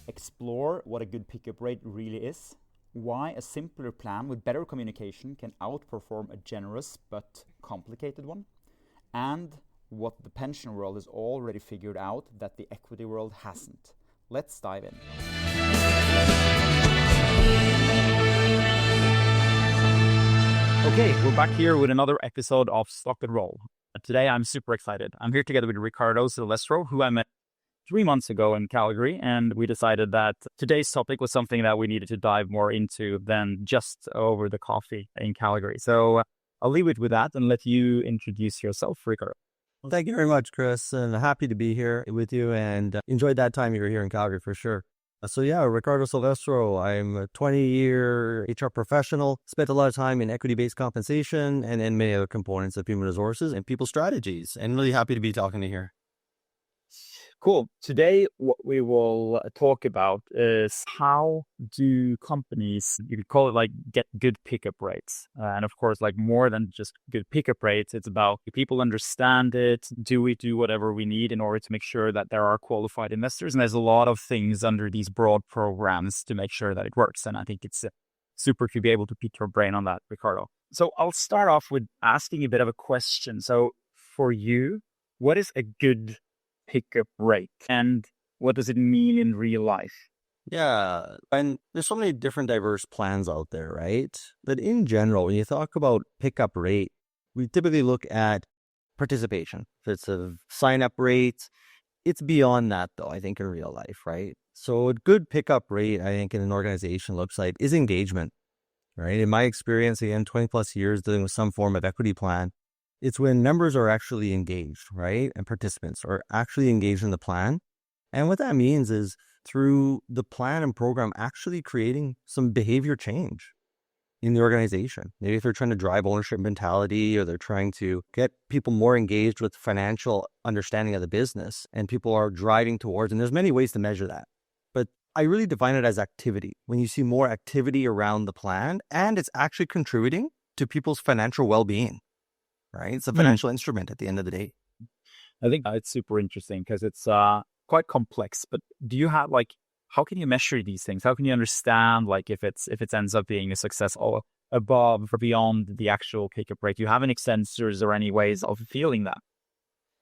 explore what a good pickup rate really is, why a simpler plan with better communication can outperform a generous but complicated one, and what the pension world has already figured out that the equity world hasn't. Let's dive in. Okay, we're back here with another episode of Stock and Roll. Today I'm super excited. I'm here together with Riccardo Silvestro, who I met 3 months ago in Calgary, and we decided that today's topic was something that we needed to dive more into than just over the coffee in Calgary. So I'll leave it with that and let you introduce yourself, Riccardo. Well, thank you very much, Chris, and happy to be here with you and enjoyed that time you were here in Calgary for sure. Riccardo Silvestro. I'm a 20-year HR professional, spent a lot of time in equity-based compensation and many other components of human resources and people strategies, and really happy to be talking to you here. Cool. Today, what we will talk about is how do companies, you could call it like get good pickup rates. And of course, like more than just good pickup rates, it's about do people understand it? Do we do whatever we need in order to make sure that there are qualified investors? And there's a lot of things under these broad programs to make sure that it works. And I think it's super to be able to pick your brain on that, Riccardo. So I'll start off with asking a bit of a question. So for you, what is a good pickup rate and what does it mean in real life? Yeah, and there's so many different diverse plans out there, right? But in general, when you talk about pickup rate, we typically look at participation. If it's a sign-up rate, it's beyond that though, I think, in real life, right? So a good pickup rate, I think, in an organization looks like is engagement, right? In my experience, again, 20 plus years dealing with some form of equity plan, it's when members are actually engaged, right? And participants are actually engaged in the plan. And what that means is through the plan and program actually creating some behavior change in the organization. Maybe if they're trying to drive ownership mentality or they're trying to get people more engaged with financial understanding of the business and people are driving towards, and there's many ways to measure that. But I really define it as activity. When you see more activity around the plan and it's actually contributing to people's financial well-being. Right? It's a financial instrument at the end of the day. I think it's super interesting because it's quite complex, but do you have how can you measure these things? How can you understand if it ends up being a success or above or beyond the actual pickup rate? Do you have any sensors or any ways of feeling that?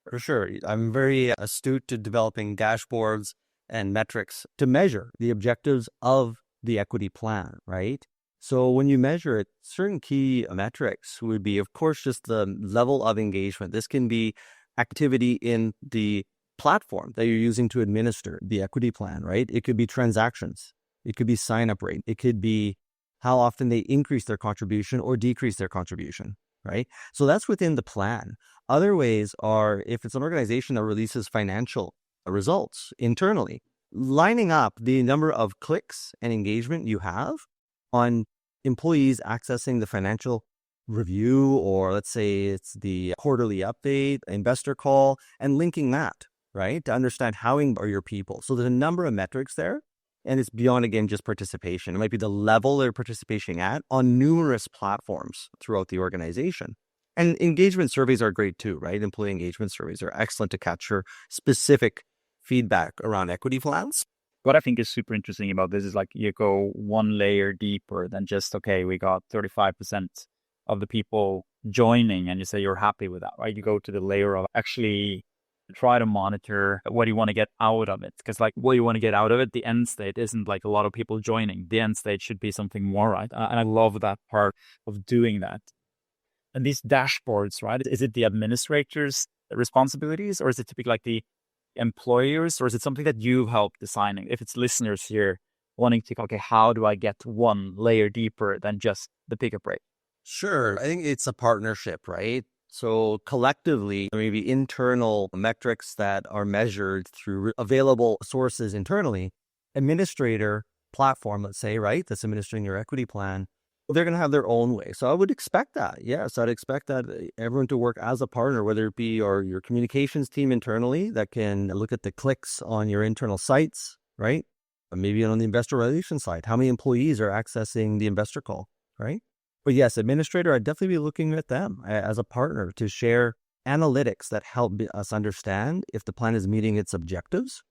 For sure. I'm very astute to developing dashboards and metrics to measure the objectives of the equity plan, right? So when you measure it, certain key metrics would be, of course, just the level of engagement. This can be activity in the platform that you're using to administer the equity plan, right? It could be transactions. It could be sign-up rate. It could be how often they increase their contribution or decrease their contribution, right? So that's within the plan. Other ways are if it's an organization that releases financial results internally, lining up the number of clicks and engagement you have on employees accessing the financial review, or let's say it's the quarterly update, investor call, and linking that, right? To understand how are your people. So there's a number of metrics there, and it's beyond, again, just participation. It might be the level they're participating at on numerous platforms throughout the organization. And engagement surveys are great too, right? Employee engagement surveys are excellent to capture specific feedback around equity plans. What I think is super interesting about this is you go one layer deeper than just, okay, we got 35% of the people joining and you say you're happy with that, right? You go to the layer of actually try to monitor what you want to get out of it. Because what you want to get out of it, the end state isn't a lot of people joining. The end state should be something more, right? And I love that part of doing that. And these dashboards, right? Is it the administrator's responsibilities or is it typically the employers, or is it something that you've helped designing? If it's listeners here wanting to, okay, how do I get one layer deeper than just the pickup rate? Sure. I think it's a partnership, right? So collectively, maybe internal metrics that are measured through available sources internally, administrator platform, let's say, right? That's administering your equity plan. They're going to have their own way. So I would expect that. Yes, I'd expect that everyone to work as a partner, whether it be your communications team internally that can look at the clicks on your internal sites, right? Or maybe on the investor relations side, how many employees are accessing the investor call, right? But yes, administrator, I'd definitely be looking at them as a partner to share analytics that help us understand if the plan is meeting its objectives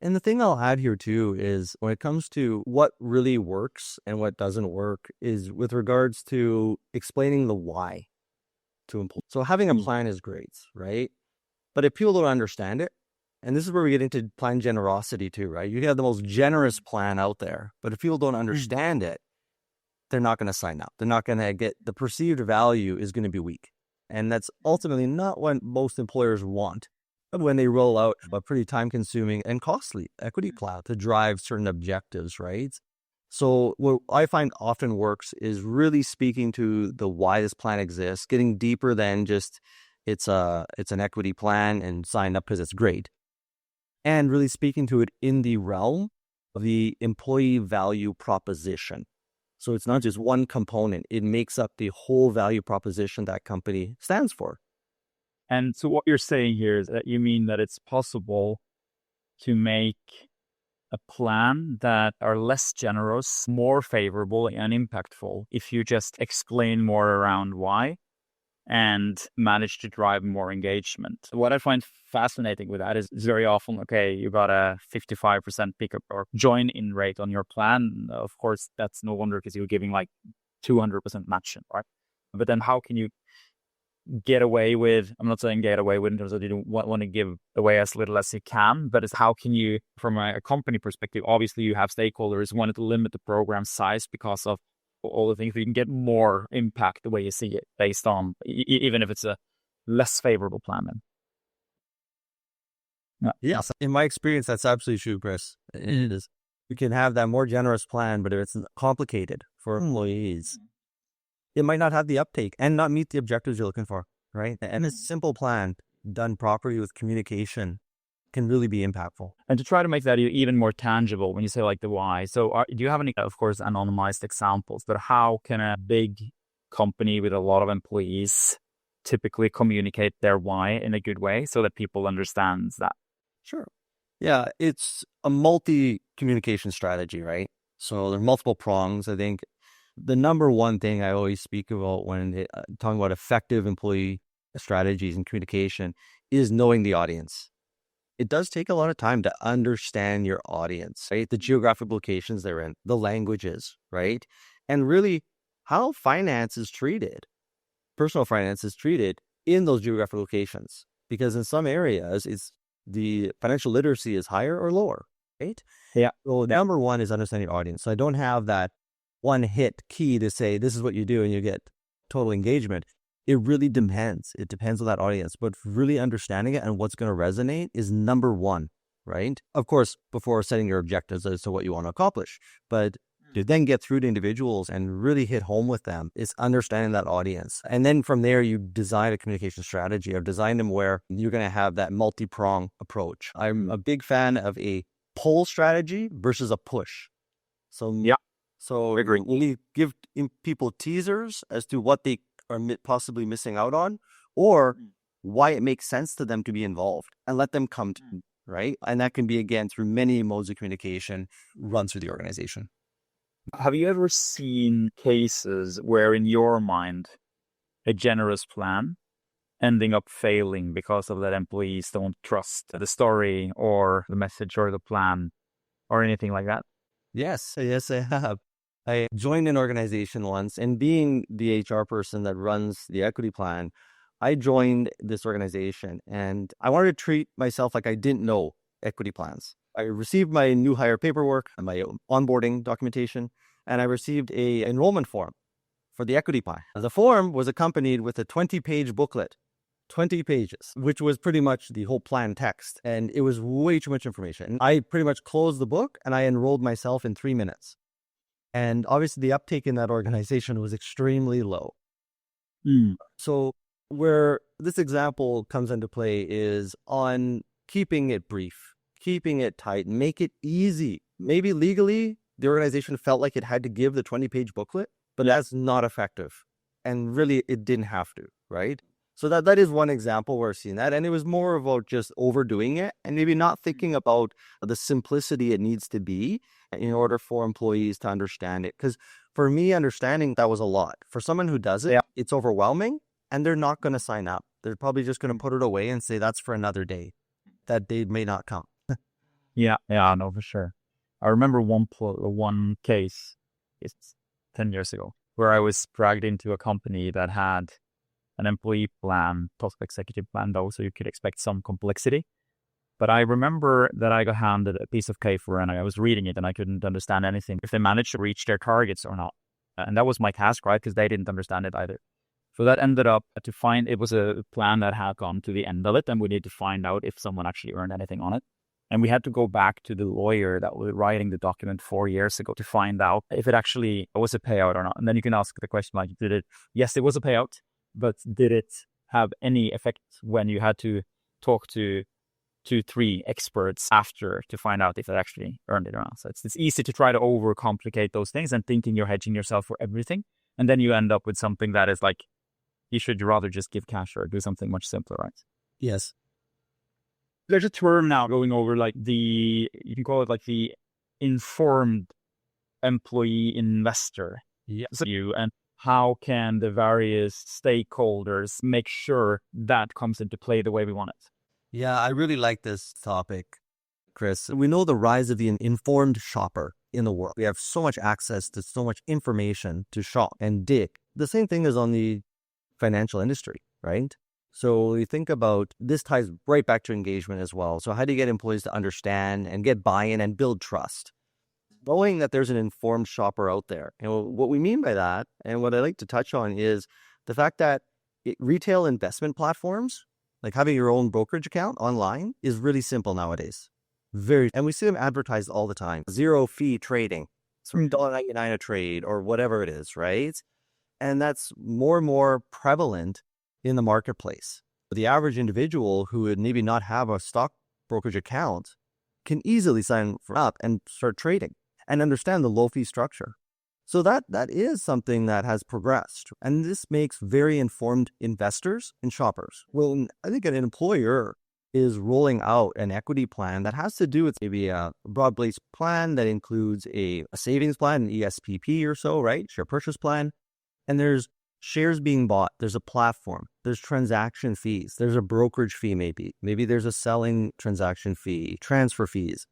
And the thing I'll add here too is when it comes to what really works and what doesn't work is with regards to explaining the why to employees. So having a plan is great, right? But if people don't understand it, and this is where we get into plan generosity too, right? You have the most generous plan out there, but if people don't understand it, they're not going to sign up. They're not going to get, the perceived value is going to be weak. And that's ultimately not what most employers want when they roll out a pretty time-consuming and costly equity plan to drive certain objectives, right? So what I find often works is really speaking to the why this plan exists, getting deeper than just it's an equity plan and sign up because it's great, and really speaking to it in the realm of the employee value proposition. So it's not just one component. It makes up the whole value proposition that company stands for. And so what you're saying here is that you mean that it's possible to make a plan that are less generous, more favorable and impactful if you just explain more around why and manage to drive more engagement. What I find fascinating with that is very often, okay, you got a 55% pickup or join-in rate on your plan. Of course, that's no wonder because you're giving like 200% matching, right? But then how can you get away with, I'm not saying get away with in terms of you don't want to give away as little as you can, but it's how can you, from a company perspective, obviously you have stakeholders wanting to limit the program size because of all the things, you can get more impact the way you see it based on, even if it's a less favorable plan. Then. Yes, in my experience, that's absolutely true, Chris. It is. You can have that more generous plan, but if it's complicated for employees, it might not have the uptake and not meet the objectives you're looking for, right? And a simple plan done properly with communication can really be impactful. And to try to make that even more tangible when you say like the why. So do you have any, of course, anonymized examples, but how can a big company with a lot of employees typically communicate their why in a good way so that people understand that? Sure. Yeah, it's a multi-communication strategy, right? So there are multiple prongs. I think the number one thing I always speak about when talking about effective employee strategies and communication is knowing the audience. It does take a lot of time to understand your audience, right? The geographic locations they're in, the languages, right? And really how finance is treated, personal finance is treated in those geographic locations. Because in some areas, it's the financial literacy is higher or lower, right? Yeah. So number one is understanding your audience. So I don't have that one hit key to say, this is what you do and you get total engagement. It really depends. It depends on that audience, but really understanding it and what's going to resonate is number one, right? Of course, before setting your objectives as to what you want to accomplish, but to then get through to individuals and really hit home with them is understanding that audience. And then from there, you design a communication strategy or design them where you're going to have that multi-prong approach. I'm a big fan of a pull strategy versus a push. So we give people teasers as to what they are possibly missing out on, or why it makes sense to them to be involved, and let them come to, right? And that can be, again, through many modes of communication run through the organization. Have you ever seen cases where in your mind, a generous plan ending up failing because of that employees don't trust the story or the message or the plan or anything like that? Yes, I have. I joined an organization once, and being the HR person that runs the equity plan, I joined this organization and I wanted to treat myself like I didn't know equity plans. I received my new hire paperwork and my onboarding documentation, and I received a enrollment form for the equity plan. The form was accompanied with a 20-page booklet, 20 pages, which was pretty much the whole plan text. And it was way too much information. I pretty much closed the book and I enrolled myself in 3 minutes. And obviously the uptake in that organization was extremely low. So where this example comes into play is on keeping it brief, keeping it tight, make it easy. Maybe legally the organization felt like it had to give the 20-page booklet, but that's not effective. And really it didn't have to, right? So that is one example where I've seen that. And it was more about just overdoing it and maybe not thinking about the simplicity it needs to be in order for employees to understand it. Because for me, understanding that was a lot. For someone who does it, it's overwhelming and they're not going to sign up. They're probably just going to put it away and say that's for another day. That day may not come. Yeah, yeah, no, for sure. I remember one case, it's 10 years ago, where I was dragged into a company that had an employee plan, top executive plan though, so you could expect some complexity. But I remember that I got handed a piece of paper and I was reading it and I couldn't understand anything, if they managed to reach their targets or not. And that was my task, right? Because they didn't understand it either. So that ended up it was a plan that had gone to the end of it, and we need to find out if someone actually earned anything on it. And we had to go back to the lawyer that was writing the document 4 years ago to find out if it actually was a payout or not. And then you can ask the question like, yes, it was a payout, but did it have any effect when you had to talk to 2-3 experts after to find out if it actually earned it or not? So it's easy to try to overcomplicate those things and thinking you're hedging yourself for everything. And then you end up with something that is like, you should rather just give cash or do something much simpler, right? Yes. There's a term now going over like you can call it like the informed employee investor. Yeah. So and how can the various stakeholders make sure that comes into play the way we want it? Yeah, I really like this topic, Chris. We know the rise of the informed shopper in the world. We have so much access to so much information to shop and dig. The same thing is on the financial industry, right? So you think about this ties right back to engagement as well. So how do you get employees to understand and get buy-in and build trust? Knowing that there's an informed shopper out there. And what we mean by that, and what I like to touch on, is the fact that retail investment platforms, like having your own brokerage account online, is really simple nowadays. And we see them advertised all the time. 0 fee trading. It's $1.99 a trade or whatever it is, right? And that's more and more prevalent in the marketplace. The average individual who would maybe not have a stock brokerage account can easily sign up and start trading and understand the low fee structure. So that is something that has progressed. And this makes very informed investors and shoppers. Well, I think an employer is rolling out an equity plan that has to do with maybe a broad-based plan that includes a savings plan, an ESPP or so, right? Share purchase plan. And there's shares being bought. There's a platform. There's transaction fees. There's a brokerage fee maybe. Maybe there's a selling transaction fee, transfer fees.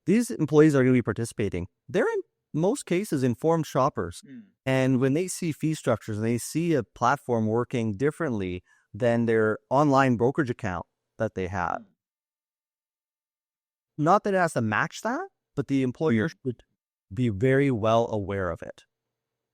These employees are going to be participating. They're in most cases informed shoppers. And when they see fee structures and they see a platform working differently than their online brokerage account that they have, not that it has to match that, but the employer should be very well aware of it.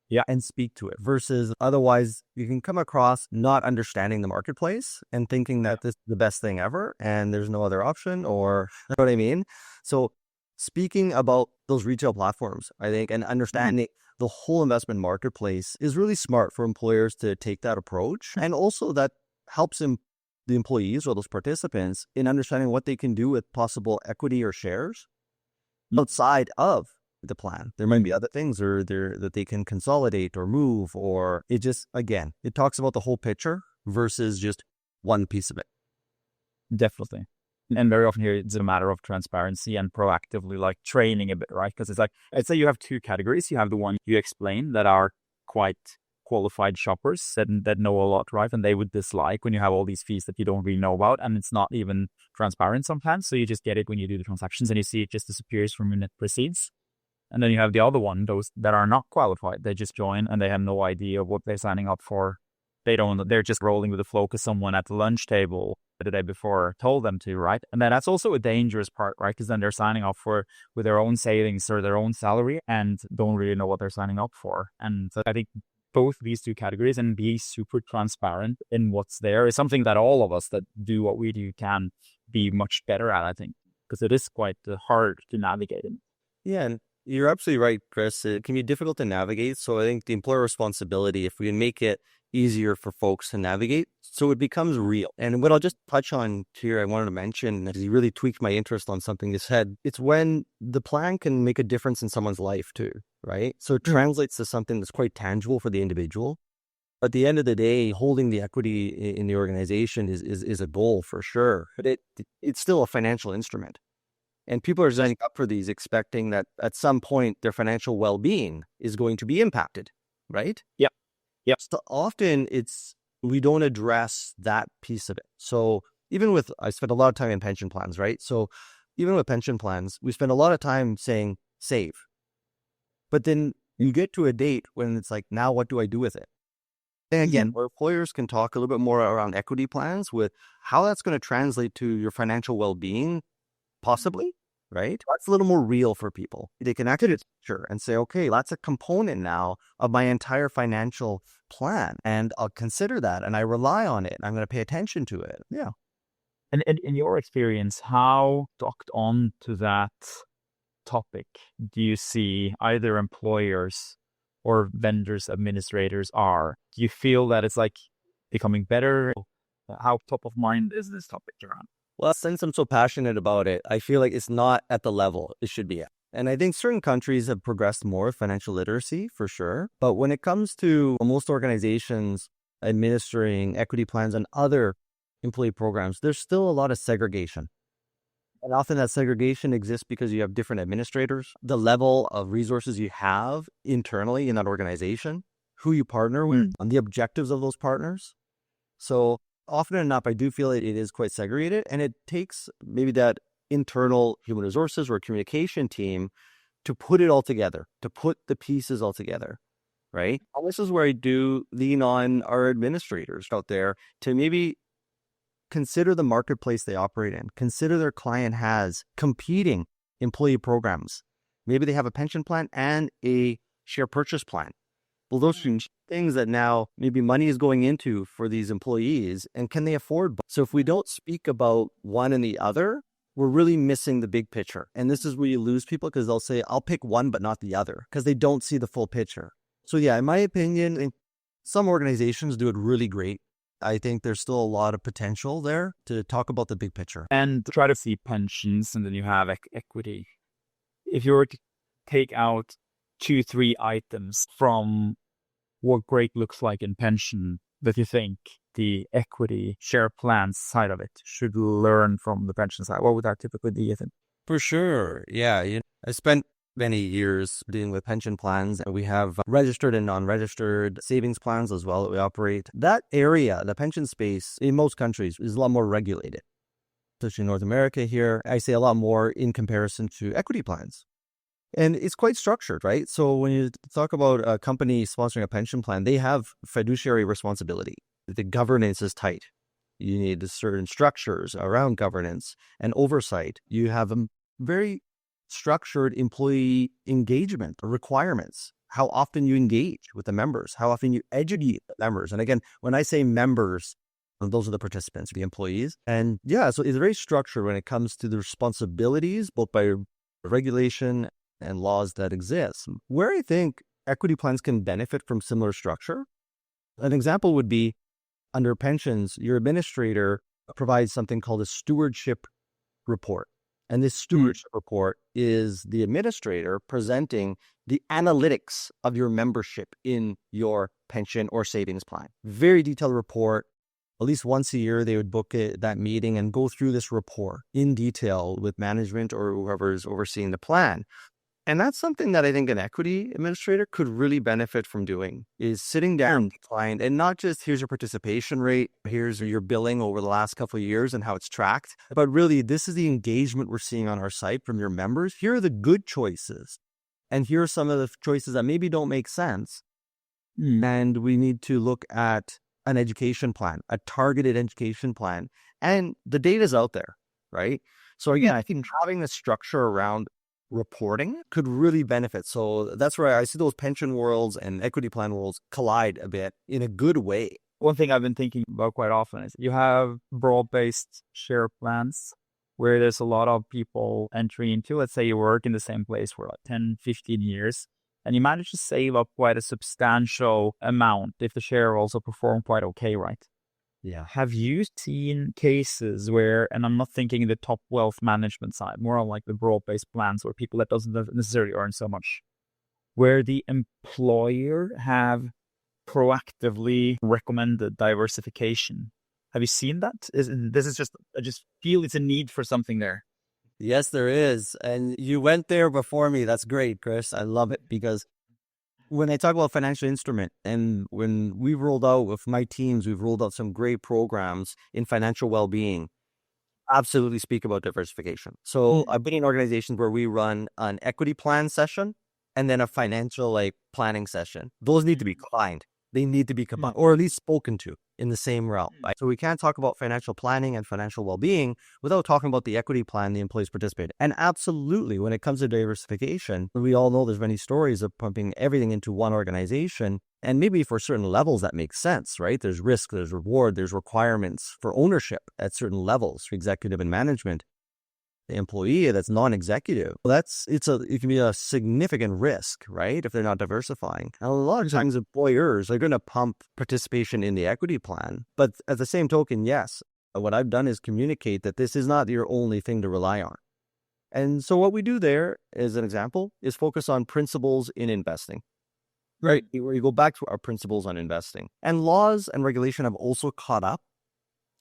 Yeah, and speak to it, versus otherwise you can come across not understanding the marketplace and thinking that this is the best thing ever and there's no other option, or you know what I mean? So speaking about those retail platforms, I think, and understanding the whole investment marketplace is really smart for employers to take that approach. And also that helps the employees or those participants in understanding what they can do with possible equity or shares outside of the plan. There might be other things that they can consolidate or move, or it just, again, it talks about the whole picture versus just one piece of it. Definitely. And very often here, it's a matter of transparency and proactively like training a bit, right? Because it's like, I'd say you have two categories. You have the one you explain that are quite qualified shoppers that know a lot, right? And they would dislike when you have all these fees that you don't really know about, and it's not even transparent sometimes. So you just get it when you do the transactions and you see it just disappears from your net proceeds. And then you have the other one, those that are not qualified. They just join and they have no idea what they're signing up for. They're just rolling with the flow because someone at the lunch table the day before told them to, right? And then that's also a dangerous part, right? Because then they're signing up with their own savings or their own salary and don't really know what they're signing up for. And so I think both these two categories and be super transparent in what's there is something that all of us that do what we do can be much better at, I think, because it is quite hard to navigate in. Yeah, and you're absolutely right, Chris. It can be difficult to navigate. So I think the employer responsibility, if we can make it easier for folks to navigate, so it becomes real. And what I'll just touch on here, I wanted to mention, because you really tweaked my interest on something you said, it's when the plan can make a difference in someone's life too, right? So it translates to something that's quite tangible for the individual. At the end of the day, holding the equity in the organization is a goal for sure, but it's still a financial instrument. And people are signing up for these expecting that at some point their financial well-being is going to be impacted, right? Yep. So often we don't address that piece of it. So even I spent a lot of time in pension plans, right? So even with pension plans, we spend a lot of time saying save. But then you get to a date when it's like, now what do I do with it? And again, where employers can talk a little bit more around equity plans with how that's going to translate to your financial well-being, possibly, right? That's a little more real for people. They can actually picture and say, okay, that's a component now of my entire financial plan, and I'll consider that, and I rely on it. I'm going to pay attention to it. Yeah. And in your experience, how docked on to that topic do you see either employers or vendors, administrators are? Do you feel that it's like becoming better? How top of mind is this topic around? Well, since I'm so passionate about it, I feel like it's not at the level it should be at. And I think certain countries have progressed more with financial literacy for sure. But when it comes to most organizations administering equity plans and other employee programs, there's still a lot of segregation. And often that segregation exists because you have different administrators, the level of resources you have internally in that organization, who you partner with, and the objectives of those partners. So often enough, I do feel it is quite segregated, and it takes maybe that internal human resources or communication team to put it all together, to put the pieces all together, right? And this is where I do lean on our administrators out there to maybe consider the marketplace they operate in, consider their client has competing employee programs. Maybe they have a pension plan and a share purchase plan. Well, those are things that now maybe money is going into for these employees, and can they afford both? So if we don't speak about one and the other, we're really missing the big picture. And this is where you lose people, because they'll say, I'll pick one but not the other, because they don't see the full picture. So yeah, in my opinion, some organizations do it really great. I think there's still a lot of potential there to talk about the big picture. And try to see pensions, and then you have equity. If you were to take out 2-3 items from what great looks like in pension that you think the equity share plans side of it should learn from the pension side, what would that typically be, you think? For sure. Yeah. I spent many years dealing with pension plans. We have registered and non-registered savings plans as well that we operate. That area, the pension space in most countries, is a lot more regulated. Especially in North America here, I say a lot more in comparison to equity plans. And it's quite structured, right? So when you talk about a company sponsoring a pension plan, they have fiduciary responsibility. The governance is tight. You need certain structures around governance and oversight. You have a very structured employee engagement requirements, how often you engage with the members, how often you educate the members. And again, when I say members, those are the participants, the employees. And yeah, so it's very structured when it comes to the responsibilities, both by regulation and laws that exist. Where I think equity plans can benefit from similar structure, an example would be under pensions, your administrator provides something called a stewardship report. And this stewardship report is the administrator presenting the analytics of your membership in your pension or savings plan. Very detailed report. At least once a year, they would book that meeting and go through this report in detail with management or whoever is overseeing the plan. And that's something that I think an equity administrator could really benefit from doing, is sitting down with the client and not just here's your participation rate, here's your billing over the last couple of years and how it's tracked, but really this is the engagement we're seeing on our site from your members. Here are the good choices. And here are some of the choices that maybe don't make sense. And we need to look at an education plan, a targeted education plan. And the data is out there, right? So again, I think having a structure around reporting could really benefit. So that's where I see those pension worlds and equity plan worlds collide a bit in a good way. One thing I've been thinking about quite often is you have broad-based share plans where there's a lot of people entering into. Let's say you work in the same place for like 10, 15 years, and you manage to save up quite a substantial amount if the share also performed quite okay, right? Yeah. Have you seen cases where, and I'm not thinking the top wealth management side, more on like the broad-based plans where people that doesn't necessarily earn so much, where the employer have proactively recommended diversification? Have you seen that? I just feel it's a need for something there. Yes, there is. And you went there before me. That's great, Chris. I love it, because when I talk about financial instrument, and when we've rolled out with my teams, we've rolled out some great programs in financial well-being. absolutely speak about diversification. So I've been in organizations where we run an equity plan session and then a financial planning session. Those need to be combined. They need to be combined, or at least spoken to in the same realm. Right? So we can't talk about financial planning and financial well-being without talking about the equity plan the employees participate. And absolutely, when it comes to diversification, we all know there's many stories of pumping everything into one organization. And maybe for certain levels that makes sense, right? There's risk, there's reward, there's requirements for ownership at certain levels for executive and management. The employee that's non-executive, it can be a significant risk, right? If they're not diversifying. And a lot of times employers are going to pump participation in the equity plan. But at the same token, yes, what I've done is communicate that this is not your only thing to rely on. And so what we do there, as an example, is focus on principles in investing. Right, where you go back to our principles on investing. And laws and regulation have also caught up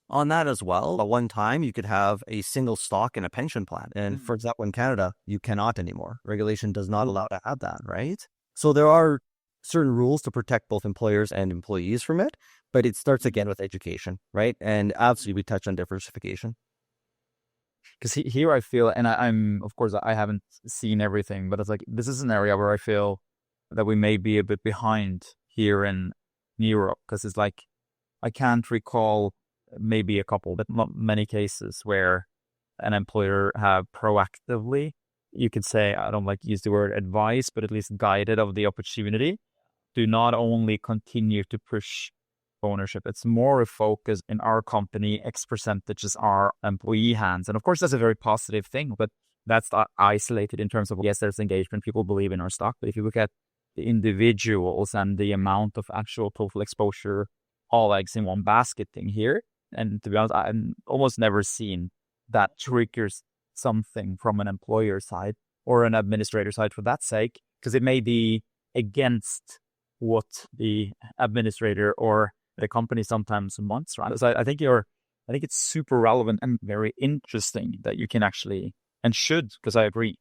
on that as well. At one time, you could have a single stock in a pension plan. And for example, in Canada, you cannot anymore. Regulation does not allow to have that, right? So there are certain rules to protect both employers and employees from it, but it starts again with education, right? And absolutely, we touch on diversification. Because here I feel, and I'm, of course, I haven't seen everything, but it's like, this is an area where I feel that we may be a bit behind here in Europe, because it's like, I can't recall maybe a couple, but not many cases where an employer have proactively, you could say, I don't like to use the word advice, but at least guided of the opportunity to not only continue to push ownership. It's more a focus in our company, X percentages are employee hands. And of course, that's a very positive thing, but that's not isolated in terms of, yes, there's engagement, people believe in our stock. But if you look at the individuals and the amount of actual total exposure, all eggs in one basket thing here, and to be honest, I've almost never seen that triggers something from an employer side or an administrator side for that sake, because it may be against what the administrator or the company sometimes wants, right? So I think it's super relevant and very interesting that you can actually, and should, because I agree,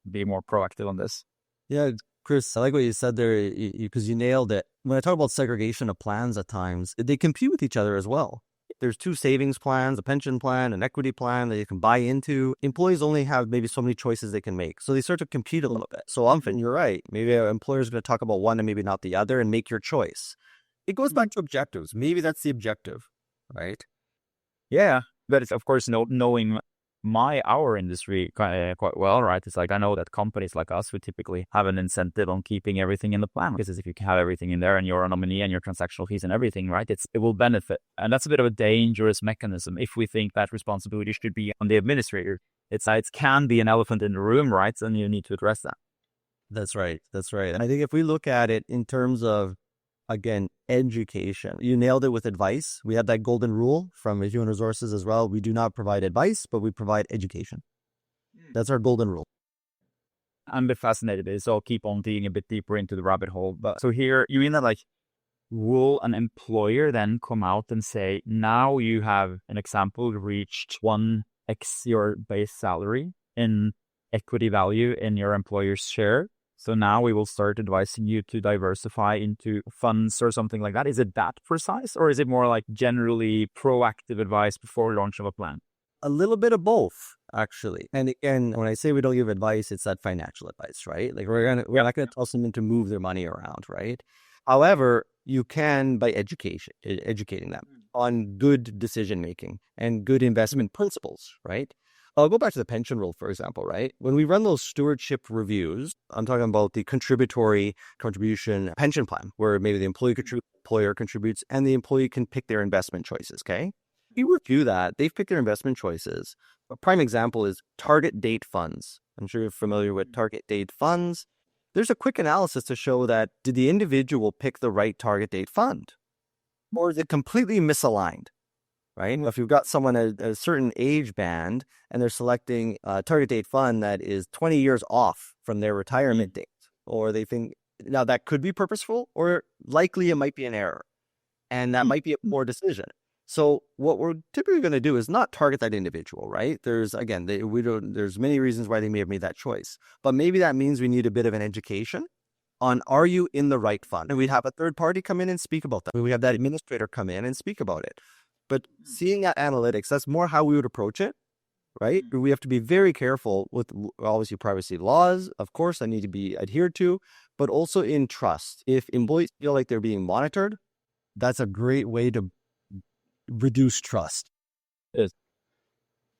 be more proactive on this. Yeah, Chris, I like what you said there, because you nailed it. When I talk about segregation of plans at times, they compete with each other as well. There's two savings plans, a pension plan, an equity plan that you can buy into. Employees only have maybe so many choices they can make. So they start to compete a little bit. So often, you're right. Maybe an employer is going to talk about one and maybe not the other and make your choice. It goes back to objectives. Maybe that's the objective, right? Yeah, but it's, of course, knowing our industry quite well, right? It's like, I know that companies like us, we typically have an incentive on keeping everything in the plan, because if you can have everything in there and you're a nominee and your transactional fees and everything, right, it will benefit. And that's a bit of a dangerous mechanism if we think that responsibility should be on the administrator. It can be an elephant in the room, right? And you need to address that. That's right. And I think if we look at it in terms of, again, education, you nailed it with advice. We have that golden rule from human resources as well. We do not provide advice, but we provide education. That's our golden rule. I'm a bit fascinated by this, so I'll keep on digging a bit deeper into the rabbit hole. But so here, you mean that, like, will an employer then come out and say, now you have an example reached 1x your base salary in equity value in your employer's share, so now we will start advising you to diversify into funds or something like that? Is it that precise, or is it more like generally proactive advice before launch of a plan? A little bit of both, actually. And again, when I say we don't give advice, it's that financial advice, right? Like we're not going to tell someone to move their money around, right? However, you can by educating them on good decision making and good investment principles, right? I'll go back to the pension rule, for example, right? When we run those stewardship reviews, I'm talking about the contributory contribution pension plan, where maybe the employer contributes, and the employee can pick their investment choices, okay? If you review that, they've picked their investment choices. A prime example is target date funds. I'm sure you're familiar with target date funds. There's a quick analysis to show that, did the individual pick the right target date fund? Or is it completely misaligned? Right? If you've got someone at a certain age band and they're selecting a target date fund that is 20 years off from their retirement date, or they think, now that could be purposeful, or likely it might be an error, and that might be a poor decision. So what we're typically going to do is not target that individual, right? There's many reasons why they may have made that choice, but maybe that means we need a bit of an education on, are you in the right fund? And we'd have a third party come in and speak about that. We have that administrator come in and speak about it. But seeing that analytics, that's more how we would approach it. right? We have to be very careful with obviously privacy laws, of course, that need to be adhered to, but also in trust. If employees feel like they're being monitored, that's a great way to reduce trust. Yes.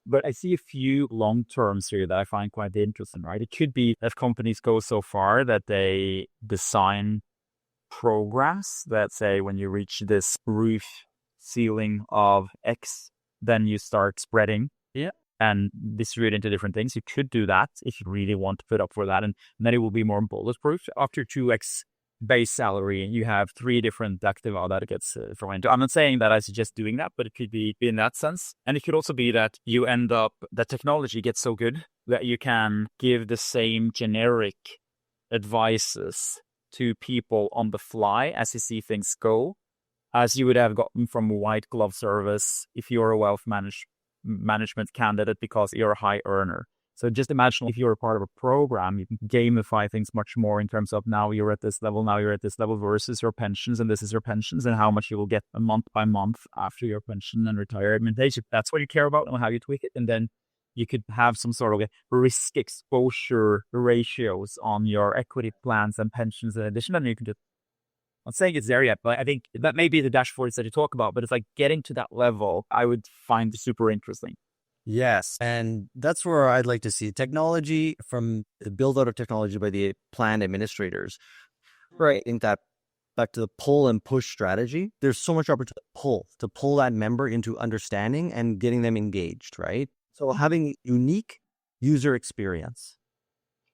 But I see a few long terms here that I find quite interesting, right? It could be that companies go so far that they design programs that say when you reach this roof ceiling of X, then you start spreading. Yeah. And distribute into different things. You could do that if you really want to put up for that. And then it will be more bulletproof. After 2x base salary, you have 3 different activa that gets thrown into. I'm not saying that I suggest doing that, but it could be in that sense. And it could also be that you end up, that technology gets so good that you can give the same generic advices to people on the fly as you see things go, as you would have gotten from a white glove service if you're a wealth management candidate because you're a high earner. So just imagine if you're a part of a program, you can gamify things much more in terms of now you're at this level, now you're at this level versus your pensions, and this is your pensions and how much you will get a month by month after your pension and retirement age. If that's what you care about and how you tweak it, and then you could have some sort of risk exposure ratios on your equity plans and pensions in addition, and you can just, I'm not saying it's there yet, but I think that may be the dashboards that you talk about, but it's like getting to that level, I would find super interesting. Yes. And that's where I'd like to see technology from the build out of technology by the plan administrators. Right. I think that back to the pull and push strategy, there's so much opportunity to pull that member into understanding and getting them engaged, right? So having unique user experience.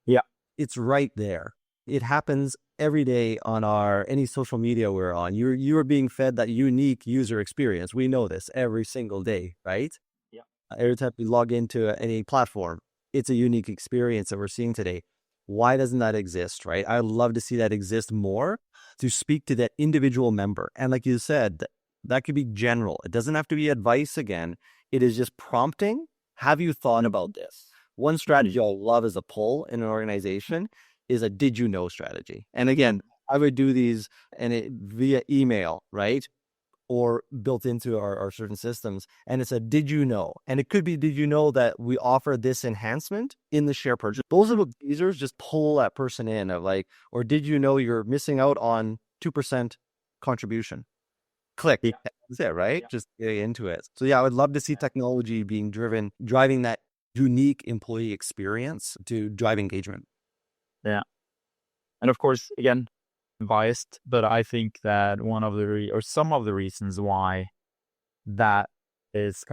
Yeah. It's right there. It happens every day on any social media we're on. You're being fed that unique user experience. We know this every single day, right? Yeah. Every time we log into any platform, it's a unique experience that we're seeing today. Why doesn't that exist, right? I'd love to see that exist more to speak to that individual member. And like you said, that could be general. It doesn't have to be advice again. It is just prompting. Have you thought about this? One strategy I'll love as a pull in an organization is a did you know strategy. And again, I would do these via email, right? Or built into our certain systems. And it's a did you know? And it could be, did you know that we offer this enhancement in the share purchase? Those little teasers just pull that person in of like, or did you know you're missing out on 2% contribution? Click. Yeah. That's it, right? Yeah. Just get into it. So yeah, I would love to see technology being driving that unique employee experience to drive engagement. Yeah. And of course, again, biased, but I think that one of some of the reasons why that is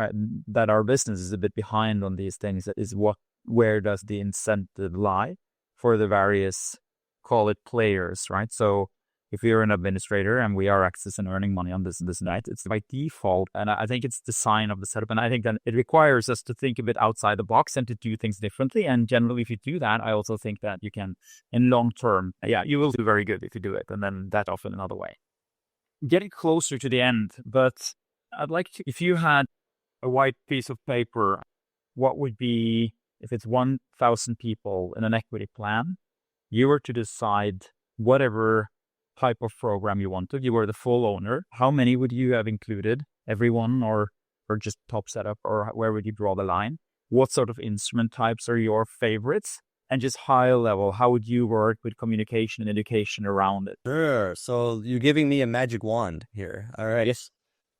that our business is a bit behind on these things is where does the incentive lie for the various, call it, players, right? So if you're an administrator and we are accessing and earning money on this night, it's by default. And I think it's the sign of the setup. And I think that it requires us to think a bit outside the box and to do things differently. And generally, if you do that, I also think that you can, in long term, you will do very good if you do it. And then that often another way. Getting closer to the end, but I'd like to, if you had a white piece of paper, what would be, if it's 1,000 people in an equity plan, you were to decide whatever type of program you wanted, you were the full owner, how many would you have included? Everyone or just top setup, or where would you draw the line? What sort of instrument types are your favorites? And just high level, how would you work with communication and education around it? Sure. So you're giving me a magic wand here. All right. Yes.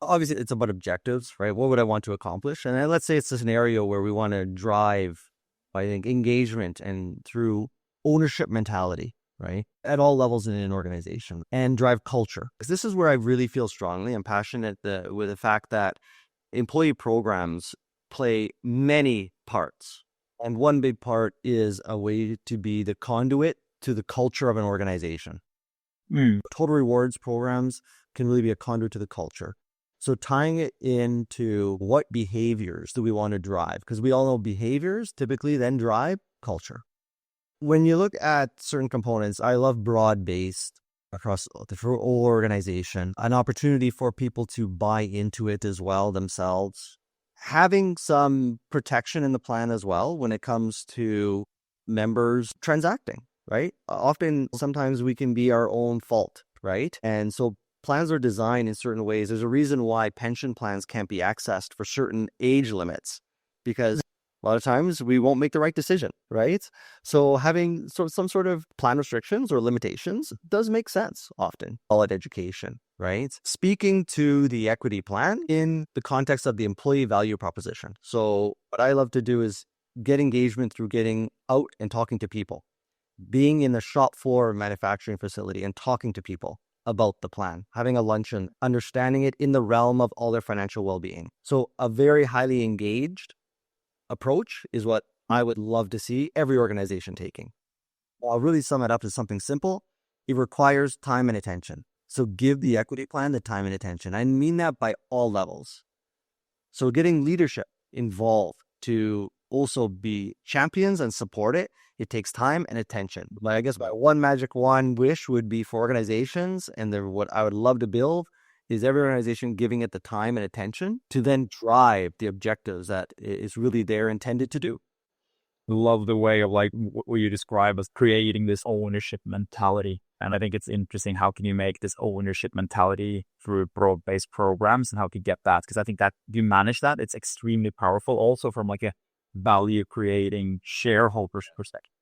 Obviously, it's about objectives, right? What would I want to accomplish? And then let's say it's a scenario where we want to drive, I think, engagement and through ownership mentality, right? At all levels in an organization, and drive culture. Because this is where I really feel strongly and passionate with the fact that employee programs play many parts. And one big part is a way to be the conduit to the culture of an organization. Total rewards programs can really be a conduit to the culture. So tying it into what behaviors do we want to drive? Because we all know behaviors typically then drive culture. When you look at certain components, I love broad-based across the whole organization, an opportunity for people to buy into it as well themselves. Having some protection in the plan as well when it comes to members transacting, right? Sometimes we can be our own fault, right? And so plans are designed in certain ways. There's a reason why pension plans can't be accessed for certain age limits, because A lot of times we won't make the right decision, right? So having some sort of plan restrictions or limitations does make sense often. Call it education, right? Speaking to the equity plan in the context of the employee value proposition. So what I love to do is get engagement through getting out and talking to people, being in the shop floor manufacturing facility and talking to people about the plan, having a luncheon, understanding it in the realm of all their financial well-being. So a very highly engaged approach is what I would love to see every organization taking. I'll really sum it up to something simple. It requires time and attention. So give the equity plan the time and attention. I mean that by all levels. So getting leadership involved to also be champions and support it, it takes time and attention. I guess my one magic wand wish would be for organizations, and what I would love to build is every organization giving it the time and attention to then drive the objectives that is really they're intended to do. Love the way of like what you describe as creating this ownership mentality. And I think it's interesting, how can you make this ownership mentality through broad-based programs, and how to get that? Because I think that if you manage that, it's extremely powerful also from like a value creating shareholders perspective.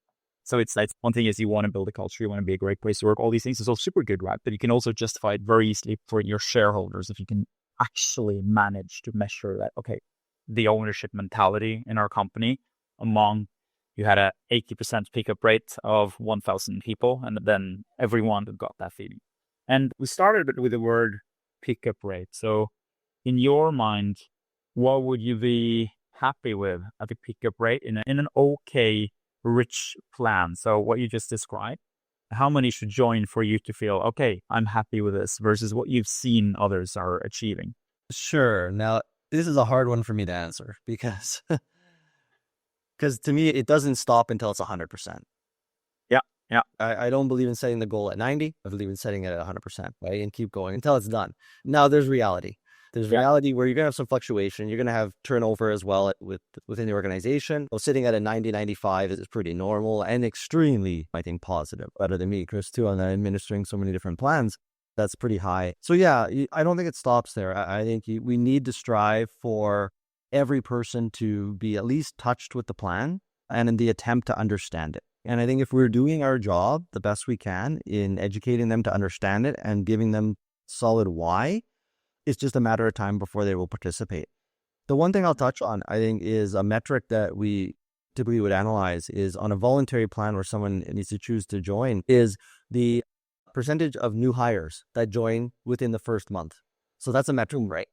So it's like, one thing is you want to build a culture, you want to be a great place to work, all these things is all super good, right? But you can also justify it very easily for your shareholders if you can actually manage to measure that, okay, the ownership mentality in our company among, you had a 80% pickup rate of 1,000 people, and then everyone got that feeling. And we started with the word pickup rate. So in your mind, what would you be happy with at the pickup rate in an okay rich plan? So what you just described, how many should join for you to feel, okay, I'm happy with this, versus what you've seen others are achieving? Sure. Now, this is a hard one for me to answer because to me, it doesn't stop until it's 100%. Yeah. Yeah. I don't believe in setting the goal at 90. I believe in setting it at 100%, right? And keep going until it's done. Now, there's reality. There's reality where you're going to have some fluctuation. You're going to have turnover as well within the organization. So sitting at a 90, 95 is pretty normal and extremely, I think, positive. Better than me, Chris, too, on administering so many different plans. That's pretty high. So yeah, I don't think it stops there. I think we need to strive for every person to be at least touched with the plan and in the attempt to understand it. And I think if we're doing our job the best we can in educating them to understand it and giving them solid why, it's just a matter of time before they will participate. The one thing I'll touch on, I think, is a metric that we typically would analyze is on a voluntary plan where someone needs to choose to join, is the percentage of new hires that join within the first month. So that's a metric, right?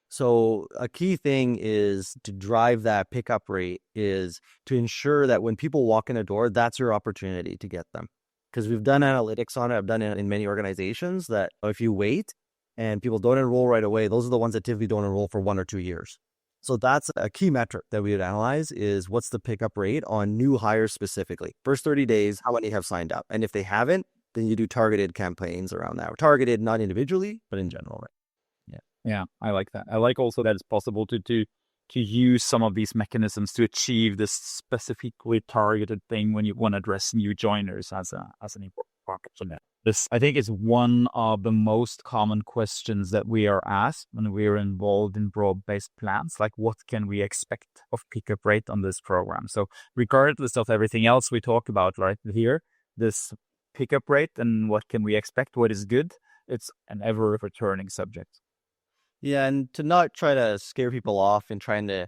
So a key thing is to drive that pickup rate is to ensure that when people walk in the door, that's your opportunity to get them. Because we've done analytics on it. I've done it in many organizations that if you wait and people don't enroll right away, those are the ones that typically don't enroll for 1 or 2 years. So that's a key metric that we would analyze is what's the pickup rate on new hires specifically. First 30 days, how many have signed up? And if they haven't, then you do targeted campaigns around that. Targeted not individually, but in general, right? Yeah, I like that. I like also that it's possible to use some of these mechanisms to achieve this specifically targeted thing when you want to address new joiners as an important part of that. This, I think, is one of the most common questions that we are asked when we are involved in broad-based plans, like what can we expect of pickup rate on this program? So regardless of everything else we talk about right here, this pickup rate and what can we expect, what is good, it's an ever returning subject. Yeah, and to not try to scare people off and trying to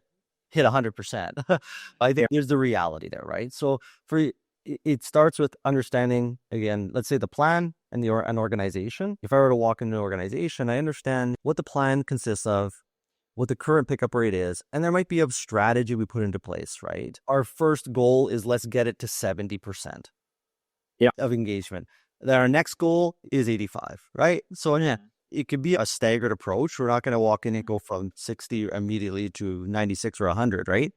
hit 100%. I think there's the reality there, right? So it starts with understanding, again, let's say the plan and an organization. If I were to walk into an organization, I understand what the plan consists of, what the current pickup rate is, and there might be a strategy we put into place, right? Our first goal is let's get it to 70% of engagement. Then our next goal is 85, right? So it could be a staggered approach. We're not going to walk in and go from 60 immediately to 96 or 100, right?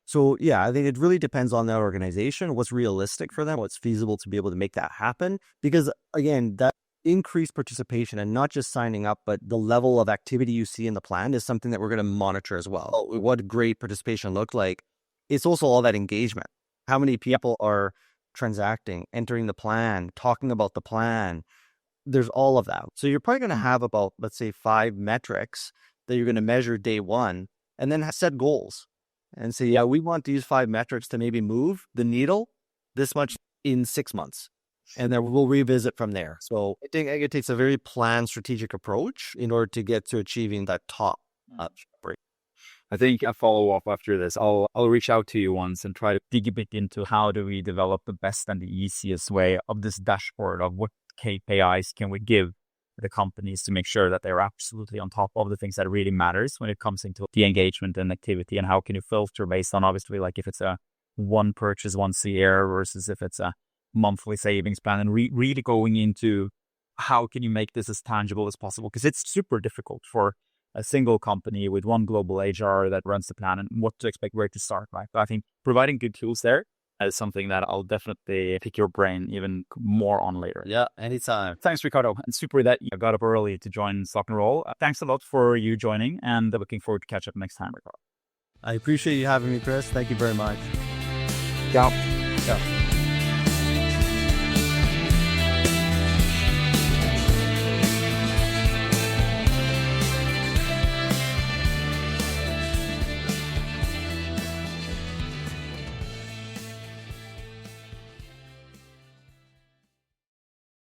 So yeah, I think it really depends on that organization, what's realistic for them, what's feasible to be able to make that happen. Because again, that increased participation and not just signing up, but the level of activity you see in the plan is something that we're going to monitor as well. What great participation looked like. It's also all that engagement. How many people are transacting, entering the plan, talking about the plan. There's all of that. So you're probably going to have about, let's say, 5 metrics that you're going to measure day one and then set goals. and say, yeah, we want these 5 metrics to maybe move the needle this much in 6 months. And then we'll revisit from there. So I think it takes a very planned strategic approach in order to get to achieving that top break. I think a follow-up after this, I'll reach out to you once and try to dig a bit into how do we develop the best and the easiest way of this dashboard of what KPIs can we give the companies to make sure that they're absolutely on top of the things that really matters when it comes into the engagement and activity, and how can you filter based on, obviously, like if it's a one purchase once a year versus if it's a monthly savings plan, and really going into how can you make this as tangible as possible, because it's super difficult for a single company with one global HR that runs the plan and what to expect, where to start, right? But I think providing good tools there is something that I'll definitely pick your brain even more on later. Yeah, anytime. Thanks, Riccardo. And super that you got up early to join Stock and Roll. Thanks a lot for you joining, and looking forward to catch up next time, Riccardo. I appreciate you having me, Chris. Thank you very much. Ciao. Ciao.